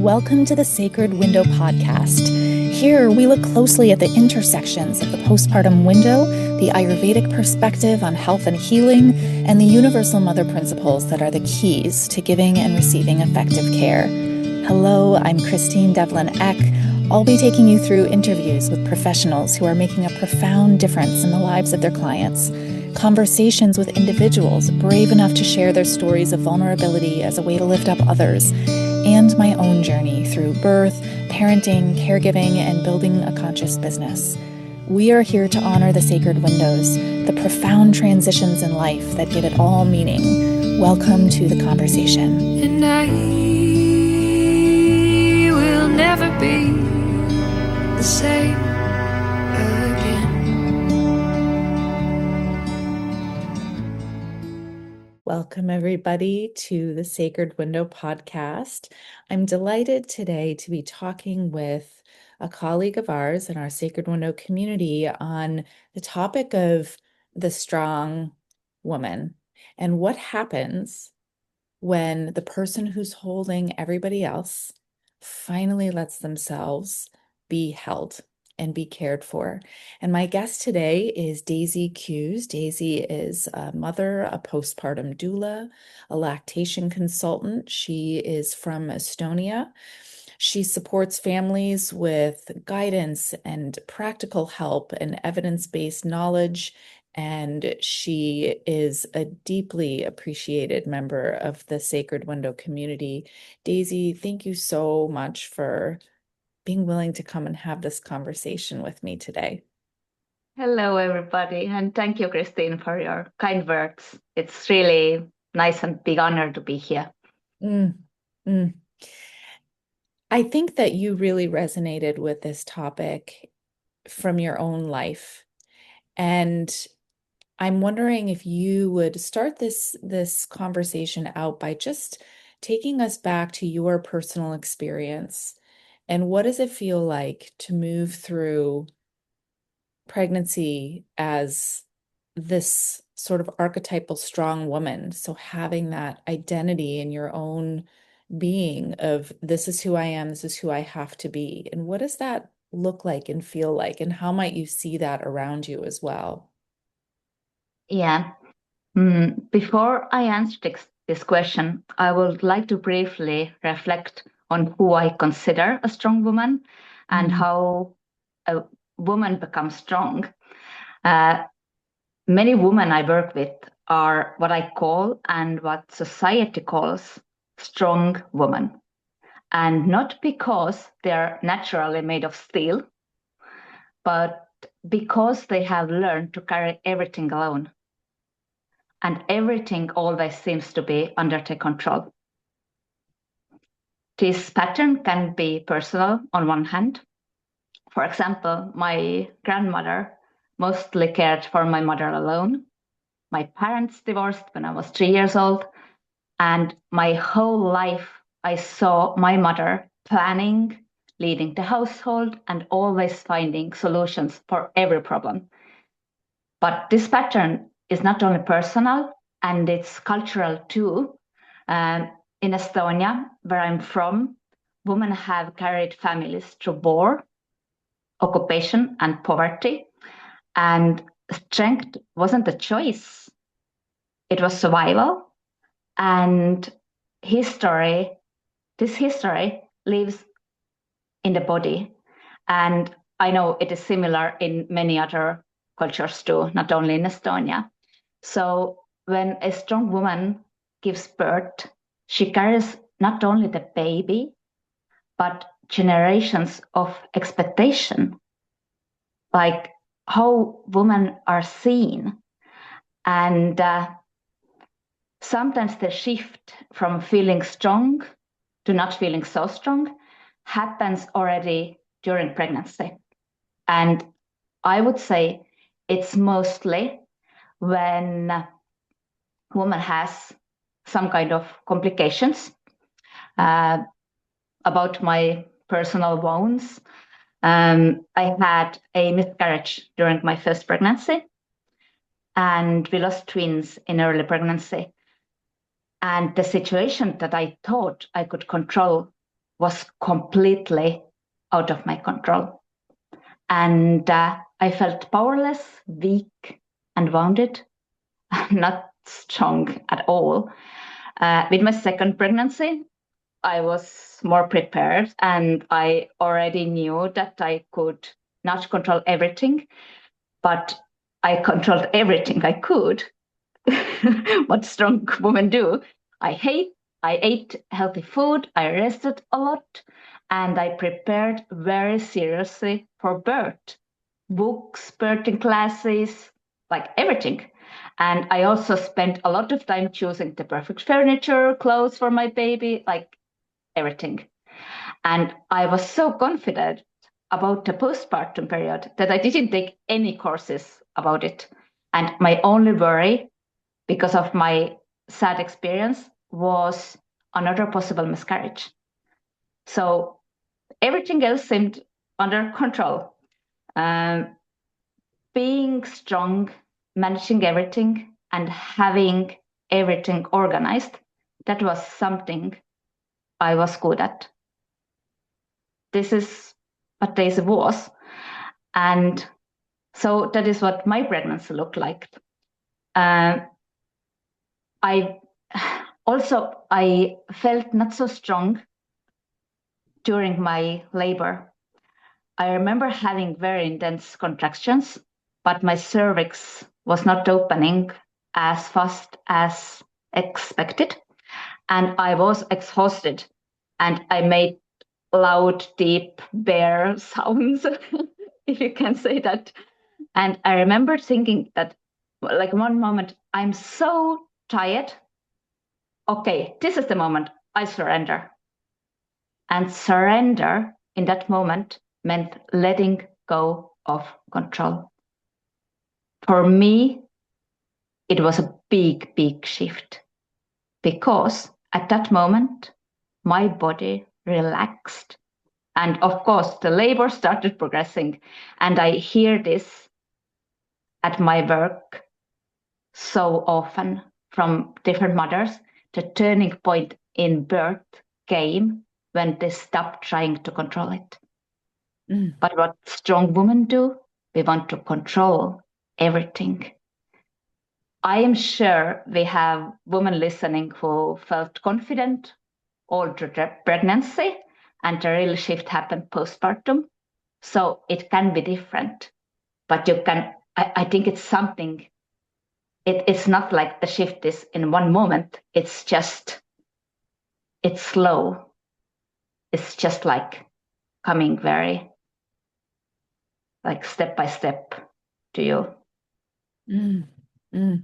welcome to the Sacred Window podcast. Here, we look closely at the intersections of the postpartum window, the Ayurvedic perspective on health and healing, and the universal mother principles that are the keys to giving and receiving effective care. Hello, I'm Christine Devlin Eck. I'll be taking you through interviews with professionals who are making a profound difference in the lives of their clients, conversations with individuals brave enough to share their stories of vulnerability as a way to lift up others, and my own journey through birth, parenting, caregiving, and building a conscious business. We are here to honor the sacred windows, the profound transitions in life that give it all meaning. Welcome to the conversation. And I will never be the same again. Welcome, everybody, to the Sacred Window podcast. I'm delighted today to be talking with a colleague of ours in our Sacred Window community on the topic of the strong woman and what happens when the person who's holding everybody else finally lets themselves be held and be cared for. And my guest today is Daisi Kuuse. Daisi is a mother, a postpartum doula, a lactation consultant. She is from Estonia. She supports families with guidance and practical help and evidence-based knowledge. And she is a deeply appreciated member of the Sacred Window community. Daisi, thank you so much for being willing to come and have this conversation with me today. Hello, everybody, and thank you, Christine, for your kind words. It's really nice and big honor to be here. I think that you really resonated with this topic from your own life. And I'm wondering if you would start this conversation out by just taking us back to your personal experience. And what does it feel like to move through pregnancy as this sort of archetypal strong woman? So having that identity in your own being of this is who I am, this is who I have to be. And what does that look like and feel like? And how might you see that around you as well? Yeah. Before I answer this question, I would like to briefly reflect on who I consider a strong woman and how a woman becomes strong. Many women I work with are what I call and what society calls strong women. And not because they're naturally made of steel, but because they have learned to carry everything alone. And everything always seems to be under their control. This pattern can be personal on one hand. For example, my grandmother mostly cared for my mother alone. My parents divorced when I was 3 years old. And my whole life, I saw my mother planning, leading the household, and always finding solutions for every problem. But this pattern is not only personal, and it's cultural too. In Estonia, where I'm from, women have carried families through war, occupation, and poverty. And strength wasn't a choice. It was survival. And this history lives in the body. And I know it is similar in many other cultures too, not only in Estonia. So when a strong woman gives birth, she carries not only the baby, but generations of expectation, like how women are seen. And sometimes the shift from feeling strong to not feeling so strong happens already during pregnancy. And I would say it's mostly when a woman has some kind of complications. About my personal wounds, I had a miscarriage during my first pregnancy, and we lost twins in early pregnancy. And the situation that I thought I could control was completely out of my control. And I felt powerless, weak, and wounded, not strong at all. With my second pregnancy, I was more prepared and I already knew that I could not control everything, but I controlled everything I could. What strong women do. I ate healthy food, I rested a lot, and I prepared very seriously for birth. Books, birthing classes, like everything. And I also spent a lot of time choosing the perfect furniture, clothes for my baby, like everything. And I was so confident about the postpartum period that I didn't take any courses about it. And my only worry, because of my sad experience, was another possible miscarriage. So everything else seemed under control. Um, Being strong, managing everything, and having everything organized, that was something I was good at. This is what Daisy was. And so that is what my pregnancy looked like. Uh, I I felt not so strong during my labor. I remember having very intense contractions, but my cervix was not opening as fast as expected. And I was exhausted and I made loud, deep bear sounds, if you can say that. And I remember thinking that, like, one moment, I'm so tired. Okay, this is the moment I surrender. And surrender in that moment meant letting go of control. For me, it was a big, big shift because at that moment, my body relaxed. And of course, the labor started progressing. And I hear this at my work so often from different mothers. The turning point in birth came when they stopped trying to control it. But what strong women do, we want to control everything. I am sure we have women listening who felt confident all through pregnancy, and the real shift happened postpartum. So it can be different, but I think it's something, it's not like the shift is in one moment. It's slow. It's just like coming very, like, step by step to you. Mm, mm.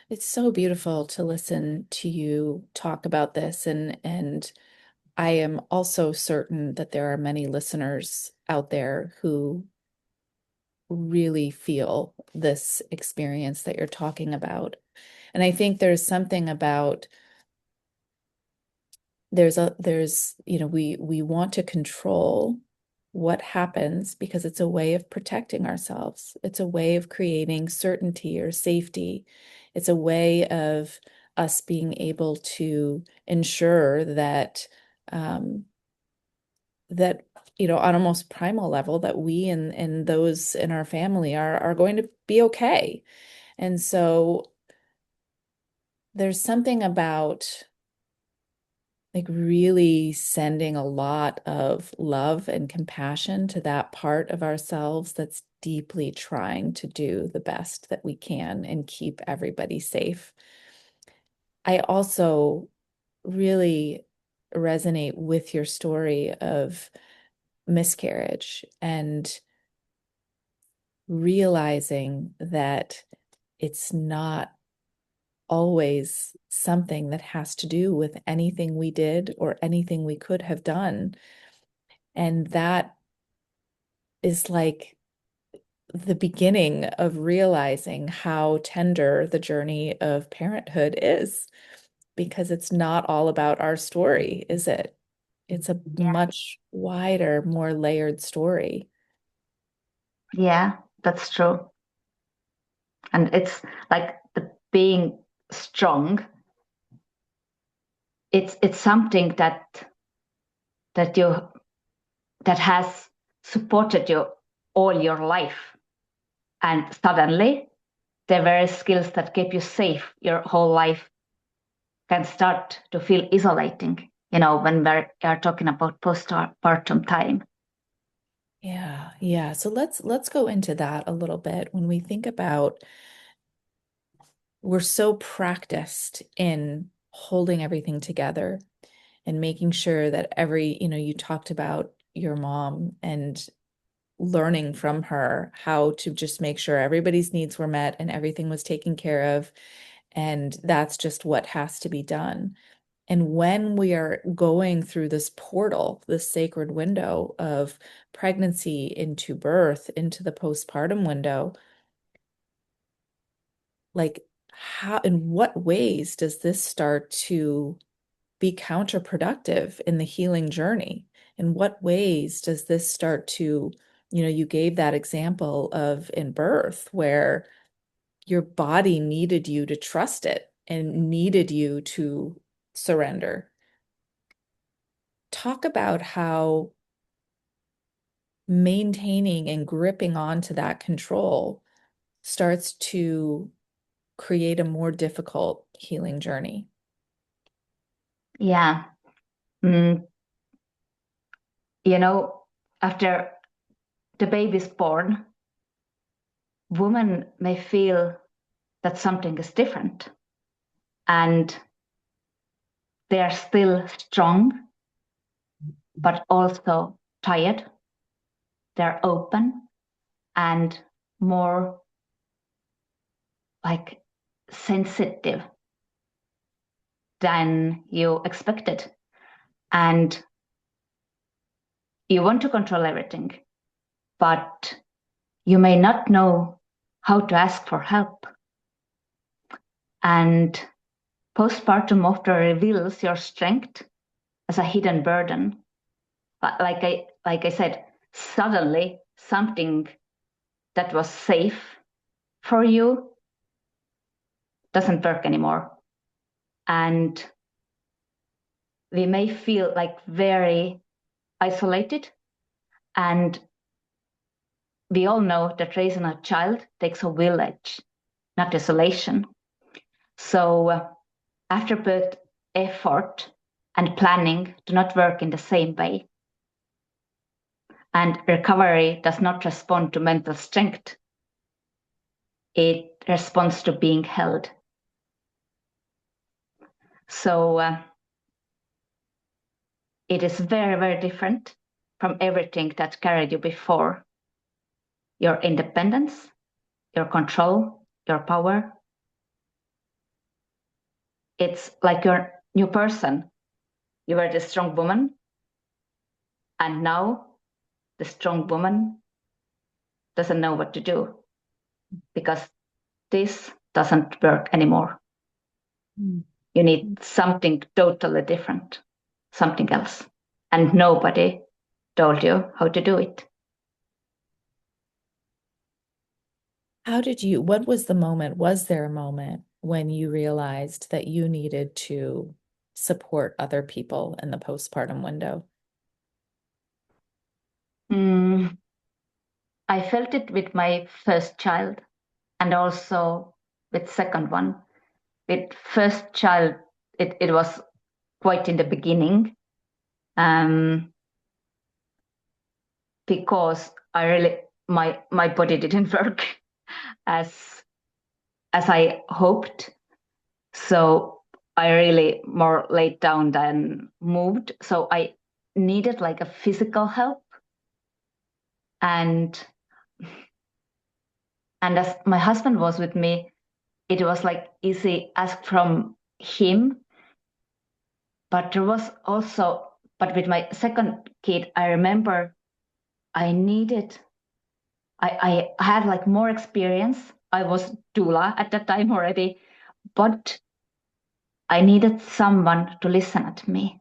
It's so beautiful to listen to you talk about this, and I am also certain that there are many listeners out there who really feel this experience that you're talking about. And I think there's something about we want to control what happens because it's a way of protecting ourselves. It's a way of creating certainty or safety. It's a way of us being able to ensure that that on a most primal level, that we and those in our family are going to be okay. And so there's something about like really sending a lot of love and compassion to that part of ourselves that's deeply trying to do the best that we can and keep everybody safe. I also really resonate with your story of miscarriage and realizing that it's not always something that has to do with anything we did or anything we could have done. And that is like the beginning of realizing how tender the journey of parenthood is, because it's not all about our story, is it? It's a Yeah. much wider, more layered story. Yeah, that's true. And it's like the being strong. It's something that that has supported you all your life, and suddenly the very skills that keep you safe your whole life can start to feel isolating, when we are talking about postpartum time. Yeah. So let's go into that a little bit. When we think about, we're so practiced in holding everything together and making sure that you talked about your mom and learning from her how to just make sure everybody's needs were met and everything was taken care of. And that's just what has to be done. And when we are going through this portal, this sacred window of pregnancy into birth, into the postpartum window, like in what ways does this start to be counterproductive in the healing journey? In what ways does this start to, you gave that example of in birth where your body needed you to trust it and needed you to surrender. Talk about how maintaining and gripping onto that control starts to create a more difficult healing journey. Yeah. After the baby's born, women may feel that something is different, and they are still strong, but also tired. They're open and more like sensitive than you expected. And you want to control everything, but you may not know how to ask for help. And postpartum often reveals your strength as a hidden burden. But like I said, suddenly something that was safe for you doesn't work anymore. And we may feel like very isolated. And we all know that raising a child takes a village, not isolation. So after birth effort and planning do not work in the same way. And recovery does not respond to mental strength. It responds to being held. So it is very, very different from everything that carried you before. Your independence, your control, your power. It's like you're a new person. You were the strong woman, and now the strong woman doesn't know what to do because this doesn't work anymore. You need something totally different, something else. And nobody told you how to do it. What was the moment? Was there a moment when you realized that you needed to support other people in the postpartum window? I felt it with my first child and also with second one. With first child, it was quite in the beginning, because I really my body didn't work as I hoped. So I really more laid down than moved. So I needed like a physical help. And as my husband was with me, it was like easy ask from him. But there was also, but with my second kid, I remember I had like more experience. I was doula at that time already, but I needed someone to listen at me.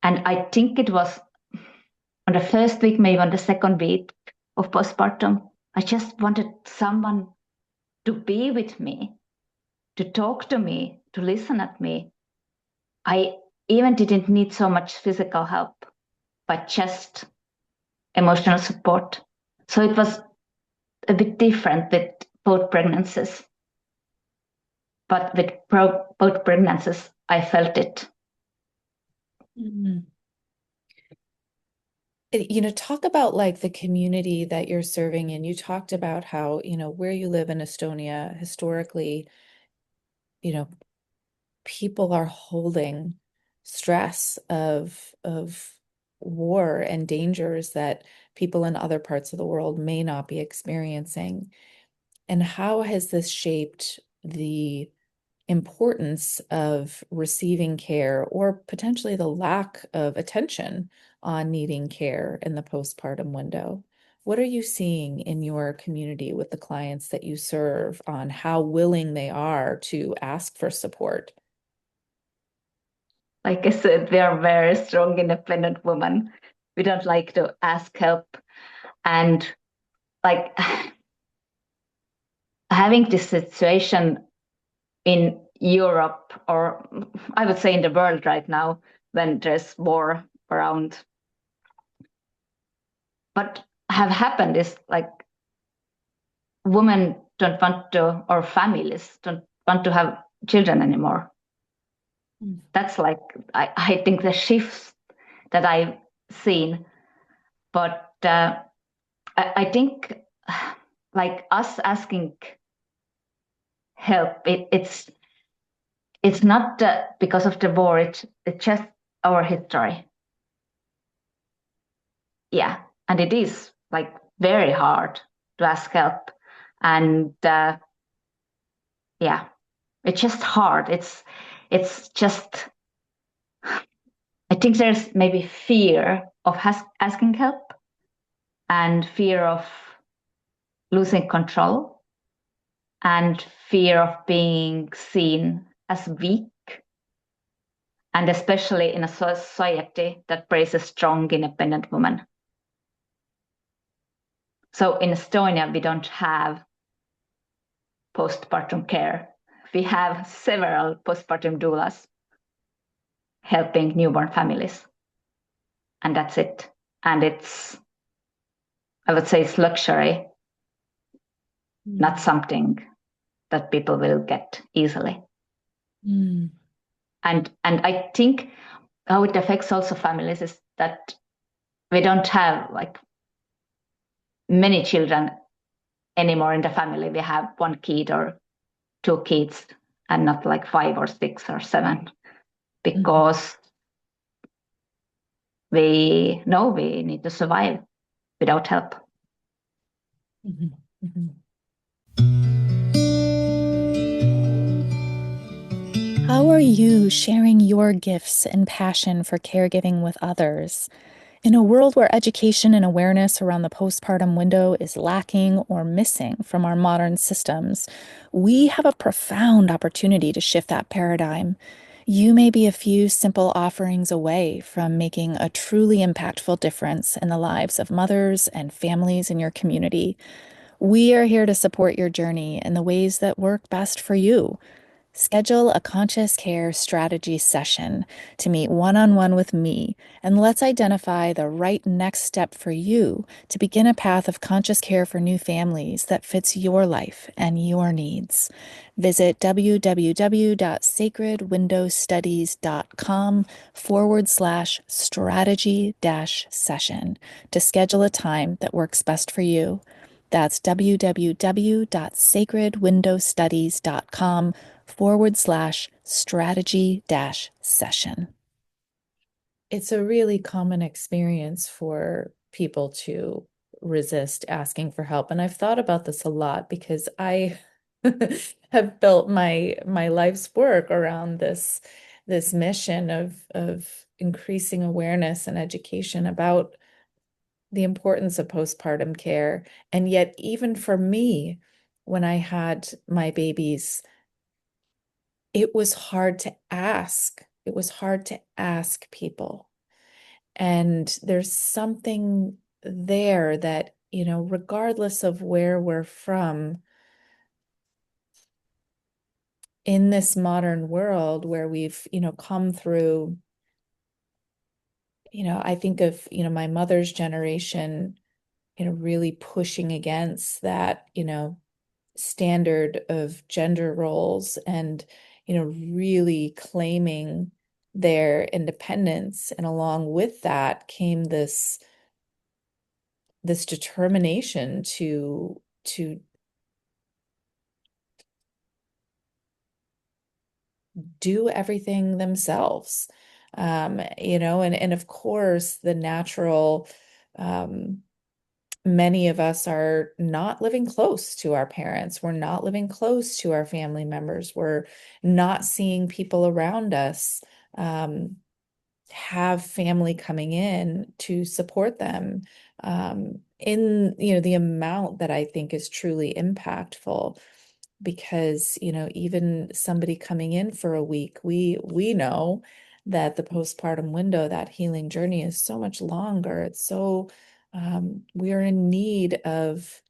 And I think it was on the first week, maybe on the second week of postpartum, I just wanted someone to be with me, to talk to me, to listen at me. I even didn't need so much physical help, but just emotional support. So it was a bit different with both pregnancies. But with both pregnancies, I felt it. Mhm. Talk about like the community that you're serving in. You talked about how, where you live in Estonia, historically, you know, people are holding stress of war and dangers that people in other parts of the world may not be experiencing. And how has this shaped the importance of receiving care or potentially the lack of attention on needing care in the postpartum window? What are you seeing in your community with the clients that you serve on how willing they are to ask for support? Like I said, we are very strong, independent women. We don't like to ask help. And like having this situation in Europe, or I would say in the world right now, when there's war around, what have happened is like women don't want to, or families don't want to have children anymore. That's like, I think the shifts that I've seen. But I think like us asking help, it's not because of the war, it's just our history. Yeah. And it is like very hard to ask help. And yeah, it's just hard. It's just, I think there's maybe fear of asking help and fear of losing control and fear of being seen as weak, and especially in a society that praises strong, independent women. So in Estonia, we don't have postpartum care. We have several postpartum doulas helping newborn families, and that's it. And it's, I would say, it's luxury, not something that people will get easily. Mm. And I think how it affects also families is that we don't have like many children anymore in the family. We have one kid or two kids, and not like 5 or 6 or 7, because we know we need to survive without help. Mhm. Mhm. How are you sharing your gifts and passion for caregiving with others? In a world where education and awareness around the postpartum window is lacking or missing from our modern systems, we have a profound opportunity to shift that paradigm. You may be a few simple offerings away from making a truly impactful difference in the lives of mothers and families in your community. We are here to support your journey in the ways that work best for you. Schedule a conscious care strategy session to meet one on one with me, and let's identify the right next step for you to begin a path of conscious care for new families that fits your life and your needs. Visit www.sacredwindowstudies.com/strategy session to schedule a time that works best for you. That's www.sacredwindowstudies.com/strategy session. It's a really common experience for people to resist asking for help. And I've thought about this a lot because I have built my life's work around this mission of increasing awareness and education about the importance of postpartum care. And yet, even for me, when I had my babies, it was hard to ask. It was hard to ask people. And there's something there that, regardless of where we're from, in this modern world where we've, come through I think of, my mother's generation, really pushing against that, standard of gender roles and, really claiming their independence. And along with that came this determination to do everything themselves. And of course the natural, um, many of us are not living close to our parents. We're not living close to our family members. We're not seeing people around us um, have family coming in to support them in, the amount that I think is truly impactful. Because, even somebody coming in for a week, we know that the postpartum window, that healing journey is so much longer. It's so we are in need of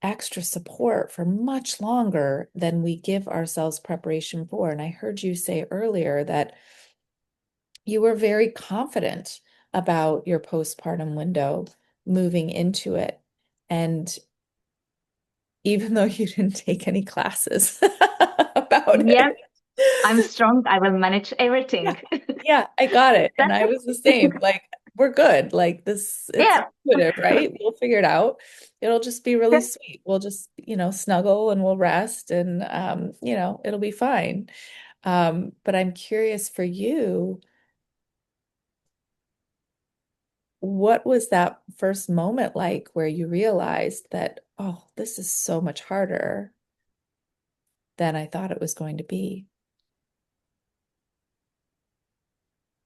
extra support for much longer than we give ourselves preparation for. And I heard you say earlier that you were very confident about your postpartum window moving into it. And even though you didn't take any classes about Yeah, it. I'm strong. I will manage Yeah, everything. yeah, I got it. And That's I was the it. same. Like, we're good. Like this, it's Yeah. intuitive, right? We'll figure it out. It'll just be really sweet. We'll just, snuggle and we'll rest and it'll be fine. But I'm curious for you, what was that first moment like where you realized that, oh, this is so much harder than I thought it was going to be?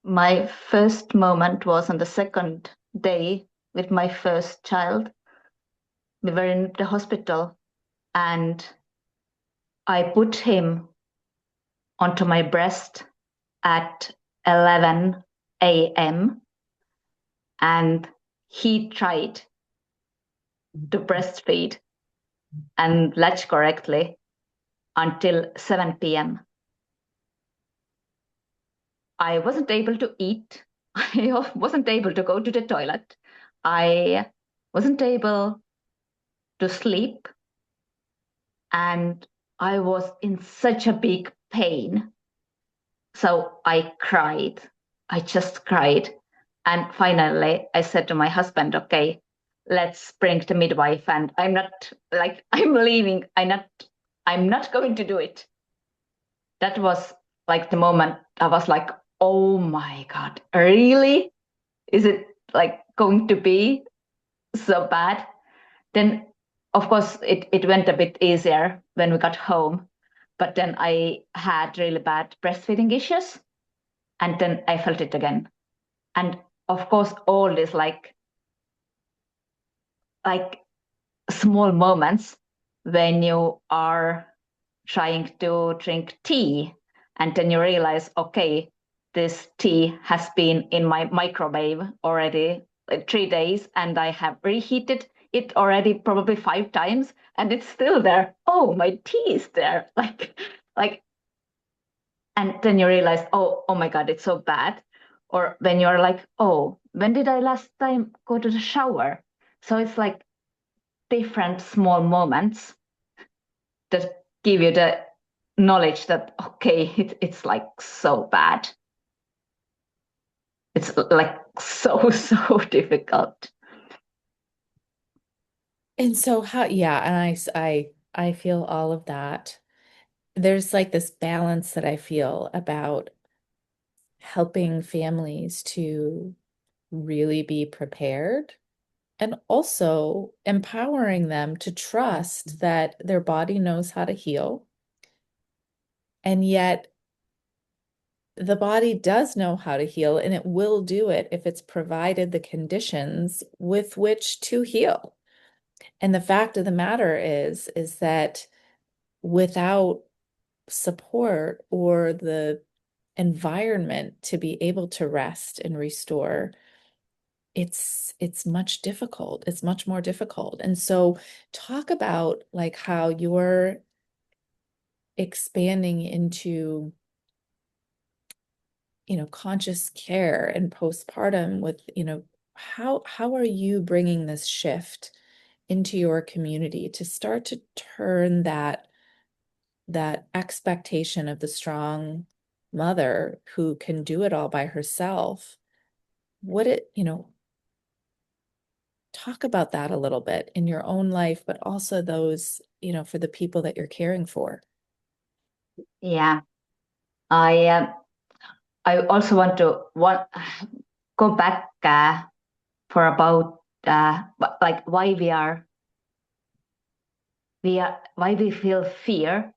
My first moment was on the second day with my first child. We were in the hospital and I put him onto my breast at 11 a.m. and he tried to breastfeed and latch correctly until 7 p.m. I wasn't able to eat. I wasn't able to go to the toilet. I wasn't able to sleep. And I was in such a big pain. So I cried. I just cried. And finally, I said to my husband, okay, let's bring the midwife. And I'm not like, I'm leaving. I'm not going to do it. That was like the moment I was like, oh my God, really? Is it like going to be so bad? Then, of course, it went a bit easier when we got home. But then I had really bad breastfeeding issues. And then I felt it again. And of course, all these like small moments when you are trying to drink tea and then you realize, okay, this tea has been in my microwave already like 3 days and I have reheated it already probably 5 times and it's still there. Oh, my tea is there. Like, and then you realize, oh my God, it's so bad. Or when you're like, oh, when did I last time go to the shower? So it's like different small moments that give you the knowledge that okay, it's like so bad. It's like so so difficult. And so how, yeah, and I feel all of that. There's like this balance that I feel about helping families to really be prepared and also empowering them to trust that their body knows how to heal. And yet the body does know how to heal and it will do it if it's provided the conditions with which to heal. And the fact of the matter is that without support or the environment to be able to rest and restore, it's much difficult. It's much more difficult. And so talk about like how you're expanding into conscious care and postpartum with, how are you bringing this shift into your community to start to turn that expectation of the strong mother who can do it all by herself? Talk about that a little bit in your own life, but also those, for the people that you're caring for. Yeah, I I also want to go back for about like why we feel fear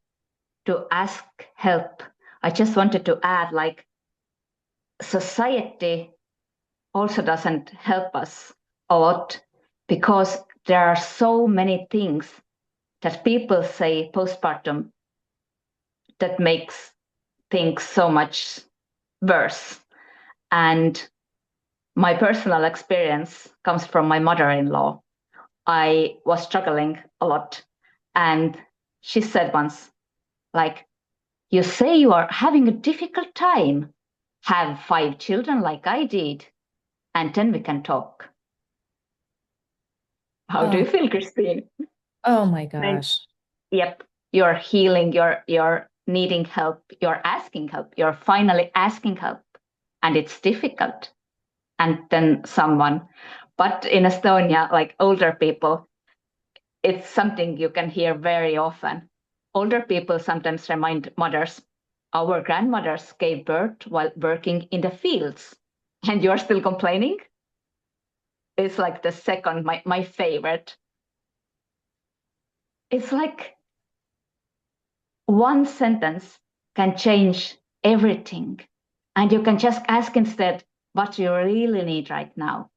to ask help. I just wanted to add, like, society also doesn't help us a lot, because there are so many things that people say postpartum that makes things so much worse. And my personal experience comes from my mother-in-law. I was struggling a lot, and she said once, like, you say you are having a difficult time, have 5 children like I did, and then we can talk. How do Oh, you feel, Christine? oh my Like, gosh. yep, you're healing, you're needing help, you're asking help, you're finally asking help, and it's difficult. And then someone, but in Estonia, like older people, it's something you can hear very often. Older people sometimes remind mothers, our grandmothers gave birth while working in the fields, and you're still complaining? It's like the second, my favorite. It's like one sentence can change everything. And you can just ask instead what you really need right now.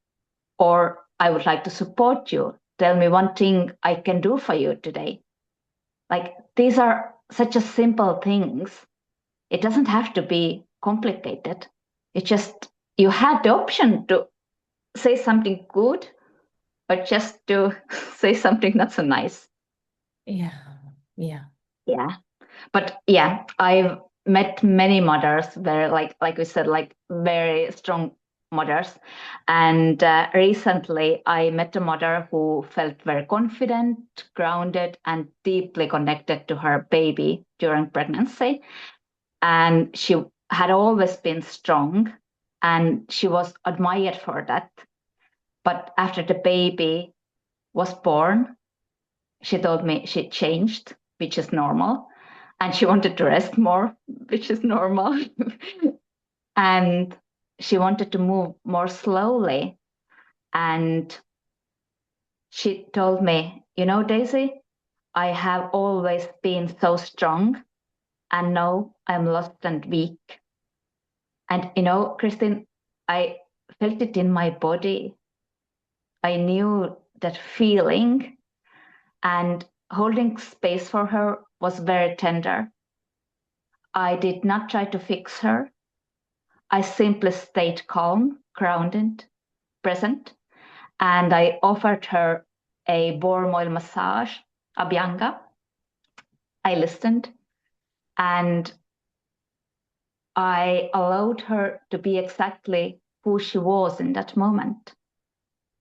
Or I would like to support you. Tell me one thing I can do for you today. Like, these are such a simple things. It doesn't have to be complicated. It just, you have the option to say something good, or just to say something not so nice. Yeah. Yeah. Yeah. But yeah, I've met many mothers very, like we said, like very strong mothers. And recently I met a mother who felt very confident, grounded, and deeply connected to her baby during pregnancy. And she had always been strong, and she was admired for that. But after the baby was born, she told me she changed, which is normal, and she wanted to rest more, which is normal. And she wanted to move more slowly. And she told me, Daisy, I have always been so strong, and now I'm lost and weak. And, Christine, I felt it in my body. I knew that feeling, and holding space for her was very tender. I did not try to fix her. I simply stayed calm, grounded, present, and I offered her a warm oil massage, abhyanga. I listened, and I allowed her to be exactly who she was in that moment.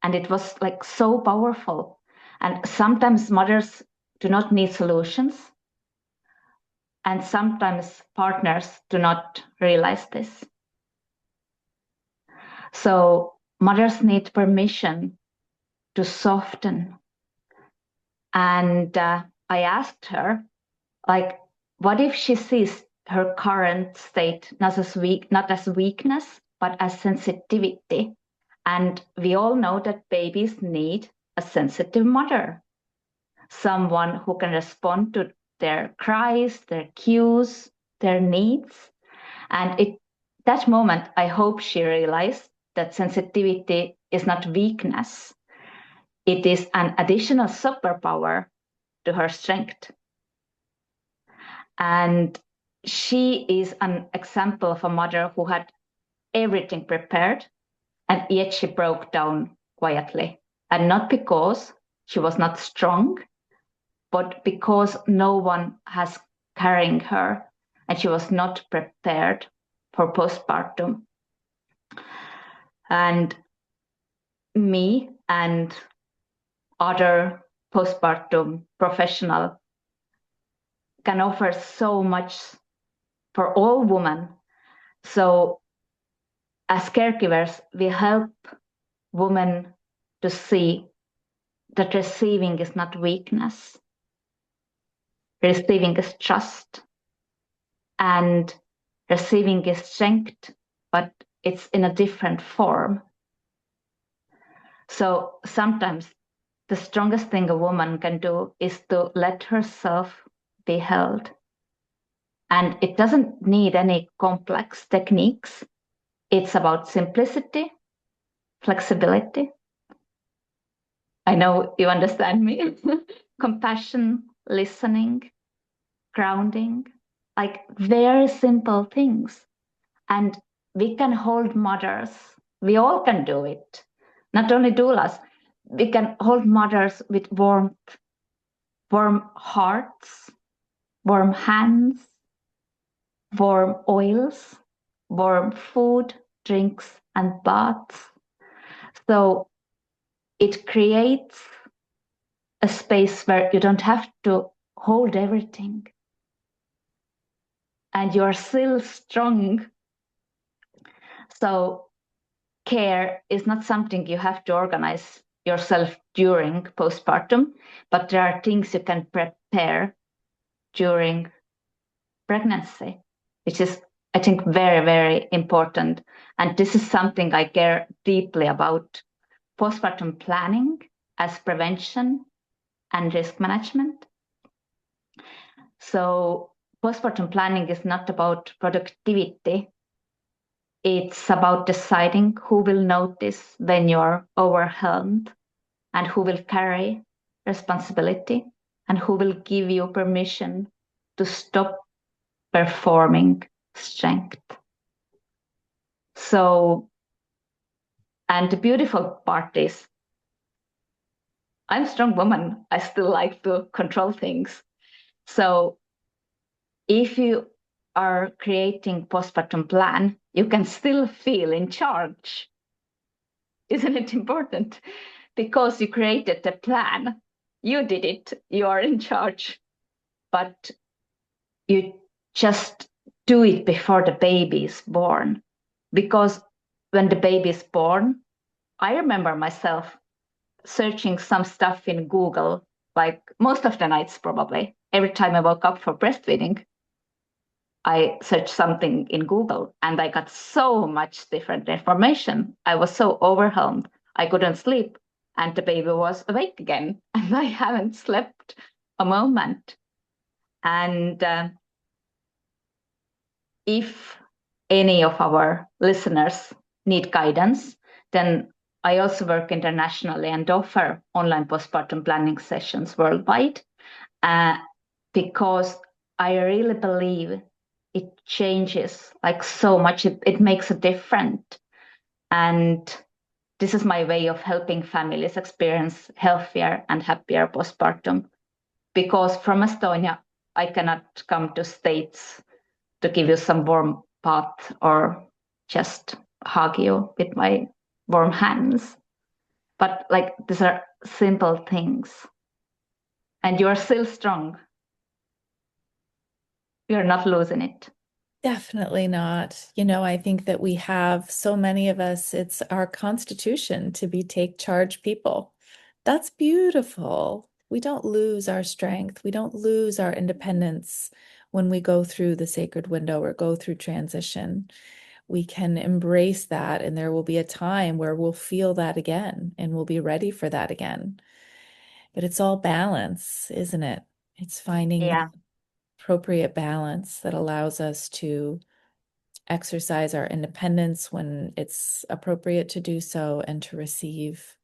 And it was like so powerful. And sometimes mothers do not need solutions, and sometimes partners do not realize this. So mothers need permission to soften. And I asked her, like, what if she sees her current state not as weakness, but as sensitivity? And we all know that babies need a sensitive mother, someone who can respond to their cries, their cues, their needs. And that moment, I hope she realized that sensitivity is not weakness. It is an additional superpower to her strength. And she is an example of a mother who had everything prepared, and yet she broke down quietly. And not because she was not strong, but because no one has carrying her, and she was not prepared for postpartum. And me and other postpartum professional can offer so much for all women. So as caregivers, we help women to see that receiving is not weakness. Receiving is trust, and receiving is strength, but it's in a different form. So sometimes the strongest thing a woman can do is to let herself be held. And it doesn't need any complex techniques. It's about simplicity, flexibility. I know you understand me. Compassion, listening, grounding, like very simple things. And we can hold mothers. We all can do it. Not only doulas. We can hold mothers with warmth, warm hearts, warm hands, warm oils, warm food, drinks, and baths. So it creates a space where you don't have to hold everything. And you're still strong. So care is not something you have to organize yourself during postpartum, but there are things you can prepare during pregnancy, which is, I think, very, very important. And this is something I care deeply about: postpartum planning as prevention and risk management. So postpartum planning is not about productivity. It's about deciding who will notice when you're overwhelmed, and who will carry responsibility, and who will give you permission to stop performing strength. So, and the beautiful part is, I'm a strong woman. I still like to control things. So if you are creating postpartum plan, you can still feel in charge. Isn't it important? Because you created the plan, you did it, you are in charge, but you just do it before the baby is born. Because when the baby is born, I remember myself searching some stuff in Google, like most of the nights probably. Every time I woke up for breastfeeding, I searched something in Google, and I got so much different information. I was so overwhelmed. I couldn't sleep, and the baby was awake again, and I haven't slept a moment. And if any of our listeners need guidance, then I also work internationally and offer online postpartum planning sessions worldwide, because I really believe it changes like so much. It makes a difference. And this is my way of helping families experience healthier and happier postpartum. Because from Estonia, I cannot come to States to give you some warm bath or just hug you with my warm hands. But like, these are simple things. And you're still strong. You're not losing it. Definitely not. I think that we have so many of us, it's our constitution to be take charge people. That's beautiful. We don't lose our strength. We don't lose our independence when we go through the sacred window or go through transition. We can embrace that, and there will be a time where we'll feel that again and we'll be ready for that again. But it's all balance, isn't it? It's finding Yeah. appropriate balance that allows us to exercise our independence when it's appropriate to do so, and to receive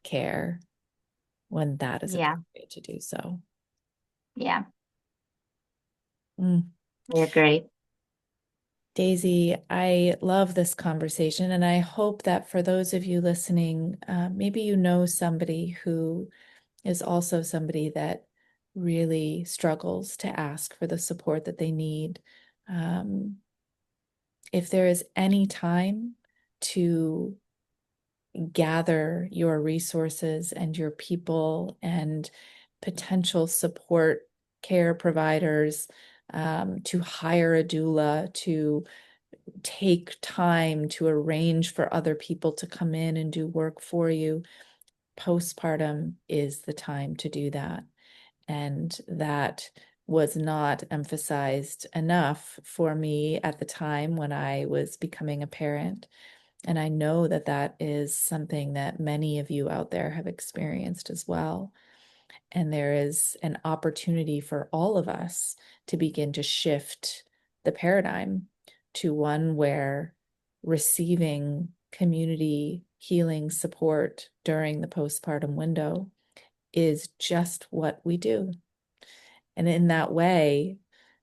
care when that is Yeah. appropriate to do so. Yeah. Mm. I agree. Daisy, I love this conversation, and I hope that for those of you listening, maybe you know somebody who is also somebody that really struggles to ask for the support that they need. if there is any time to gather your resources and your people and potential support care providers, to hire a doula, to take time to arrange for other people to come in and do work for you, postpartum is the time to do that. And that was not emphasized enough for me at the time when I was becoming a parent. And I know that that is something that many of you out there have experienced as well. And there is an opportunity for all of us to begin to shift the paradigm to one where receiving community healing support during the postpartum window is just what we do. And in that way,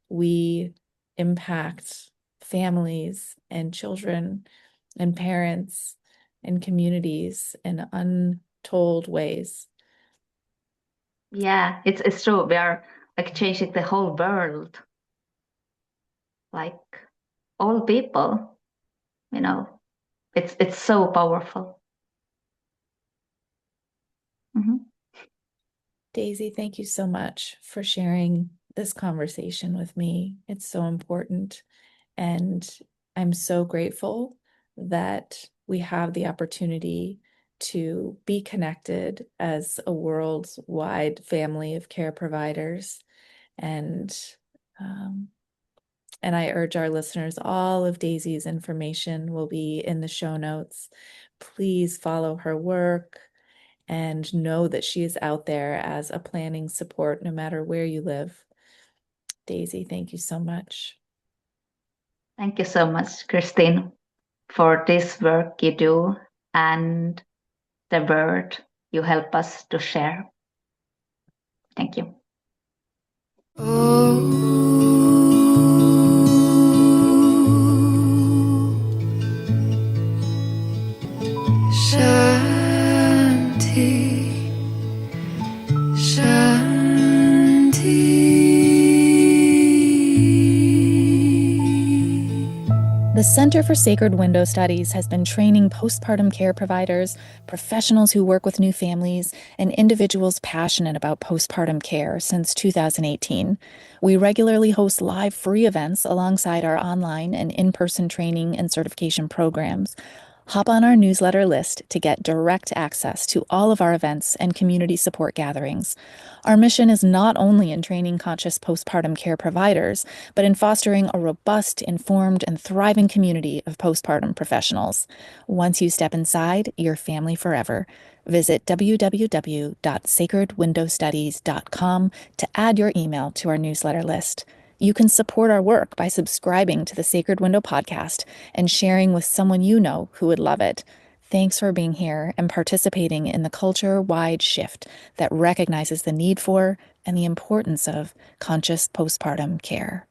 we impact families and children and parents and communities in untold ways. Yeah, it's true. We are like changing the whole world, like all people, you know. It's so powerful. Mhm. Daisy, thank you so much for sharing this conversation with me. It's so important. And I'm so grateful that we have the opportunity to be connected as a worldwide family of care providers. And um, and I urge our listeners, all of Daisy's information will be in the show notes. Please follow her work and know that she is out there as a planning support no matter where you live. Daisy, thank you so much. Thank you so much, Christine, for this work you do and the word you help us to share. Thank you. Shanti, Shanti. The Center for Sacred Window Studies has been training postpartum care providers, professionals who work with new families, and individuals passionate about postpartum care since 2018. We regularly host live free events alongside our online and in-person training and certification programs. Hop on our newsletter list to get direct access to all of our events and community support gatherings. Our mission is not only in training conscious postpartum care providers, but in fostering a robust, informed, and thriving community of postpartum professionals. Once you step inside, you're family forever. Visit www.sacredwindowstudies.com to add your email to our newsletter list. You can support our work by subscribing to the Sacred Window podcast and sharing with someone you know who would love it. Thanks for being here and participating in the culture-wide shift that recognizes the need for and the importance of conscious postpartum care.